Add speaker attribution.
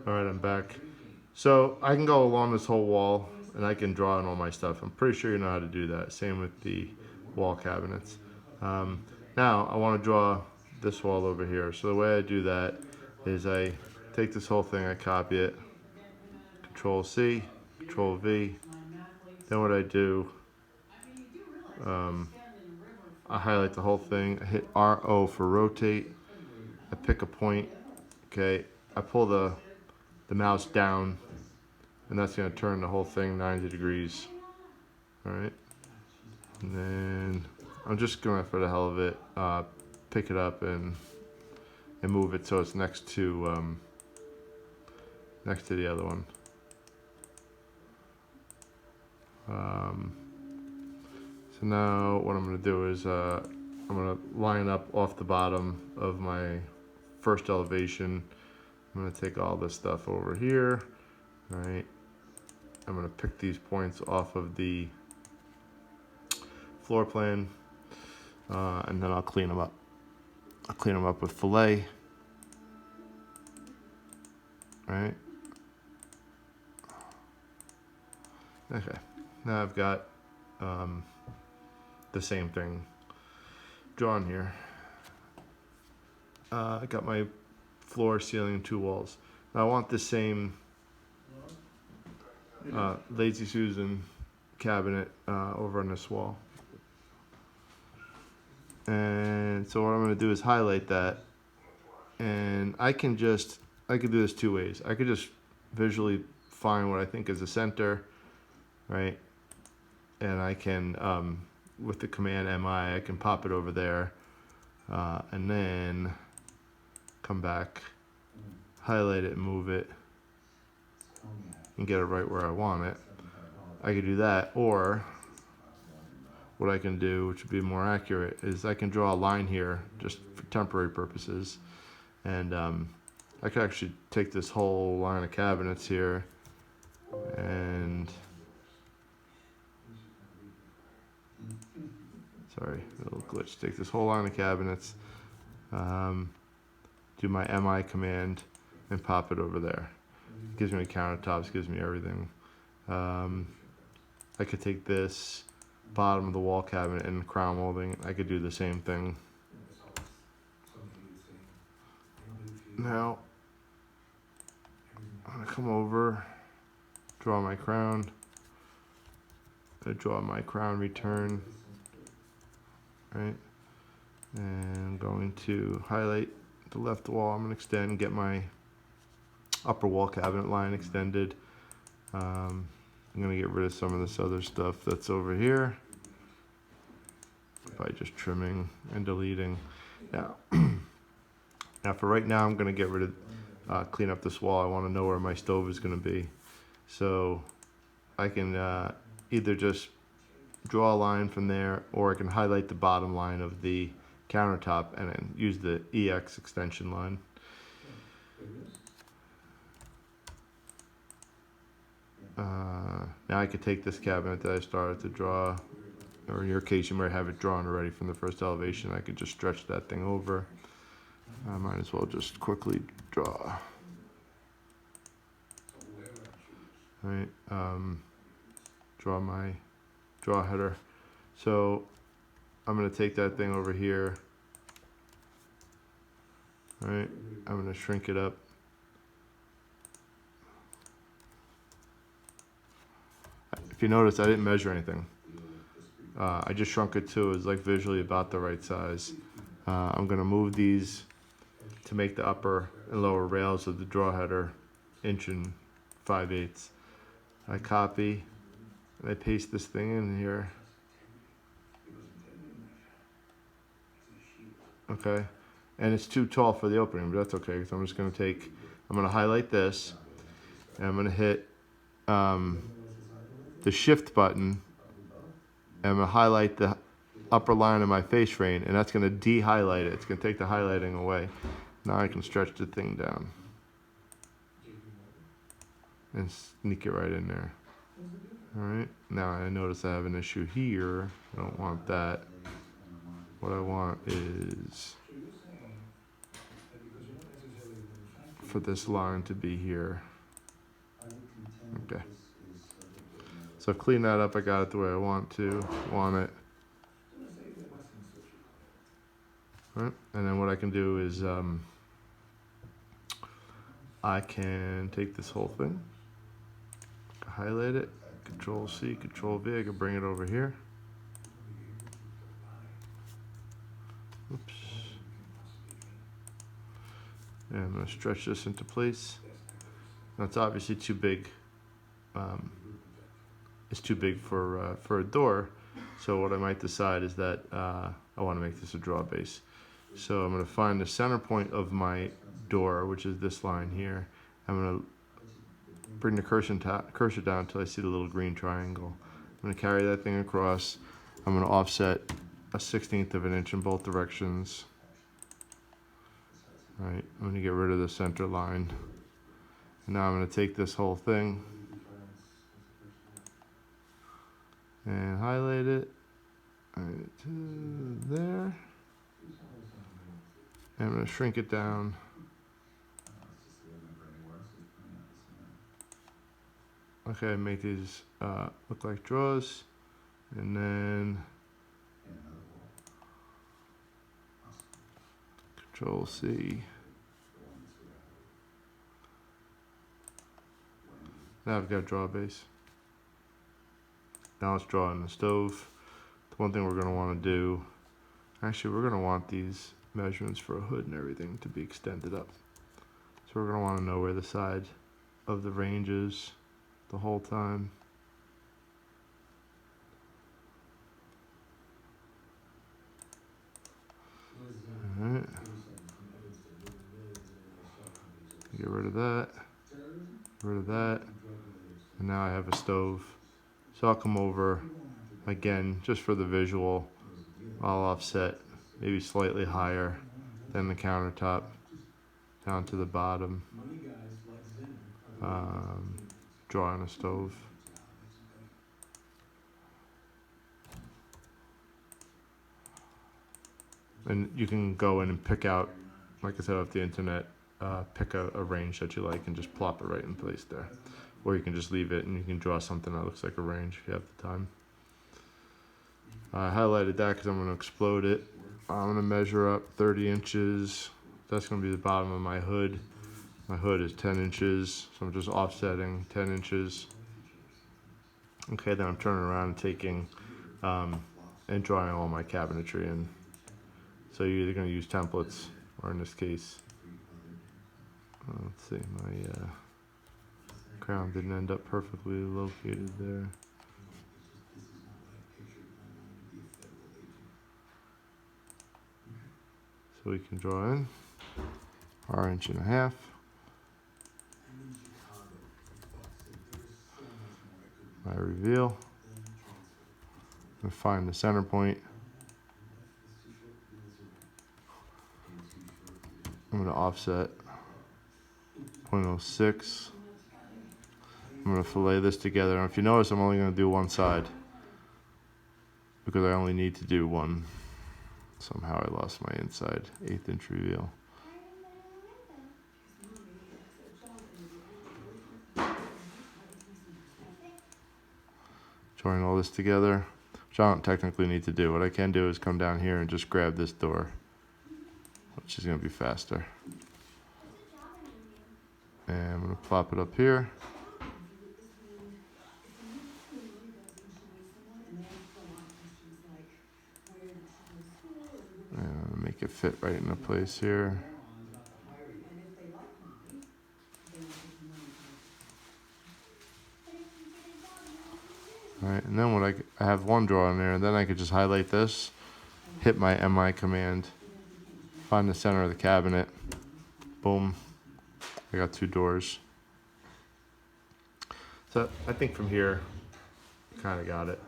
Speaker 1: Alright, I'm back. So I can go along this whole wall and I can draw in all my stuff. I'm pretty sure you know how to do that. Same with the wall cabinets. Um, Now I want to draw this wall over here. So the way I do that is I take this whole thing, I copy it, Control C, Control V. Then what I do, I highlight the whole thing. I hit RO for rotate. I pick a point. Okay, I pull the mouse down, and that's going to turn the whole thing 90 degrees. All right, and then I'm just going to, for the hell of it, pick it up and move it so it's next to the other one. So now what I'm going to do is I'm going to line up off the bottom of my first elevation. I'm going to take all this stuff over here. All right, I'm going to pick these points off of the floor plan, and then I'll clean them up. I'll clean them up with fillet. All right. Okay. Now I've got the same thing drawn here. I got my floor, ceiling, and 2 walls. Now I want the same Lazy Susan cabinet over on this wall. And so what I'm going to do is highlight that, and I could do this 2 ways. I could just visually find what I think is the center, right? And I can, with the command MI, I can pop it over there, and then come back, highlight it, and move it, and get it right where I want it. I could do that, or what I can do, which would be more accurate, is I can draw a line here just for temporary purposes, and I could actually take this whole line of cabinets here and sorry, a little glitch. Take this whole line of cabinets, do my MI command, and pop it over there. It gives me countertops, gives me everything. I could take this bottom of the wall cabinet and crown molding. I could do the same thing. Now, I'm gonna come over, draw my crown. Draw my crown return. Right, and I'm going to highlight the left wall. I'm going to extend and get my upper wall cabinet line extended. I'm going to get rid of some of this other stuff that's over here by just trimming and deleting. Now, for right now, I'm going to get rid of, clean up this wall. I want to know where my stove is going to be. So I can either just draw a line from there, or I can highlight the bottom line of the countertop and then use the EX extension line. Now I could take this cabinet that I started to draw, or in your case you might have it drawn already from the first elevation. I could just stretch that thing over. I might as well just quickly draw. All right, draw my draw header. So I'm going to take that thing over here. All right, I'm going to shrink it up. If you notice, I didn't measure anything. I just shrunk it to, it's like visually about the right size. I'm going to move these to make the upper and lower rails of the draw header 1 5/8. I copy and I paste this thing in here. Okay, and it's too tall for the opening, but that's okay, because I'm just going to I'm going to highlight this, and I'm going to hit the shift button, and I'm going to highlight the upper line of my face frame, and that's going to de-highlight it. It's going to take the highlighting away. Now I can stretch the thing down and sneak it right in there. Alright, now I notice I have an issue here. I don't want that. What I want is for this line to be here. Okay. So I've cleaned that up. I got it the way I want it. All right. And then what I can do is I can take this whole thing, highlight it, Control C, Control V. I can bring it over here. Oops. And I'm going to stretch this into place. Now it's obviously too big. It's too big for a door. So what I might decide is that I want to make this a draw base. So I'm going to find the center point of my door, which is this line here. I'm going to bring the cursor down until I see the little green triangle. I'm going to carry that thing across. I'm going to offset a 1/16 of an inch in both directions. All right, I'm going to get rid of the center line. And now I'm going to take this whole thing and highlight it right to there. And I'm going to shrink it down. Okay, make these look like draws. And then Control C. Now I've got draw base. Now let's draw in the stove. The one thing we're going to want to do, actually we're going to want these measurements for a hood and everything to be extended up. So we're going to want to know where the side of the range is the whole time. All right. Get rid of that. Get rid of that. And now I have a stove. So I'll come over again just for the visual. I'll offset maybe slightly higher than the countertop down to the bottom. Draw on a stove. And you can go in and pick out, like I said, off the internet, pick a range that you like and just plop it right in place there. Or you can just leave it and you can draw something that looks like a range if you have the time. I highlighted that because I'm going to explode it. I'm going to measure up 30 inches. That's going to be the bottom of my hood. My hood is 10 inches, so I'm just offsetting 10 inches. Okay, then I'm turning around and taking and drawing all my cabinetry in. So you're either going to use templates, or in this case, let's see, my crown didn't end up perfectly located there. So we can draw in our 1.5 inches. My reveal. I'm going to find the center point. I'm going to offset 0.06. I'm going to fillet this together. And if you notice, I'm only going to do one side because I only need to do one. Somehow I lost my inside 1/8 inch reveal. Join all this together, which I don't technically need to do. What I can do is come down here and just grab this door, which is going to be faster. And I'm going to plop it up here. And make it fit right into place here. All right, and then what I have one draw in there, and then I could just highlight this, hit my MI command, find the center of the cabinet, boom, I got 2 doors. So I think from here, kind of got it.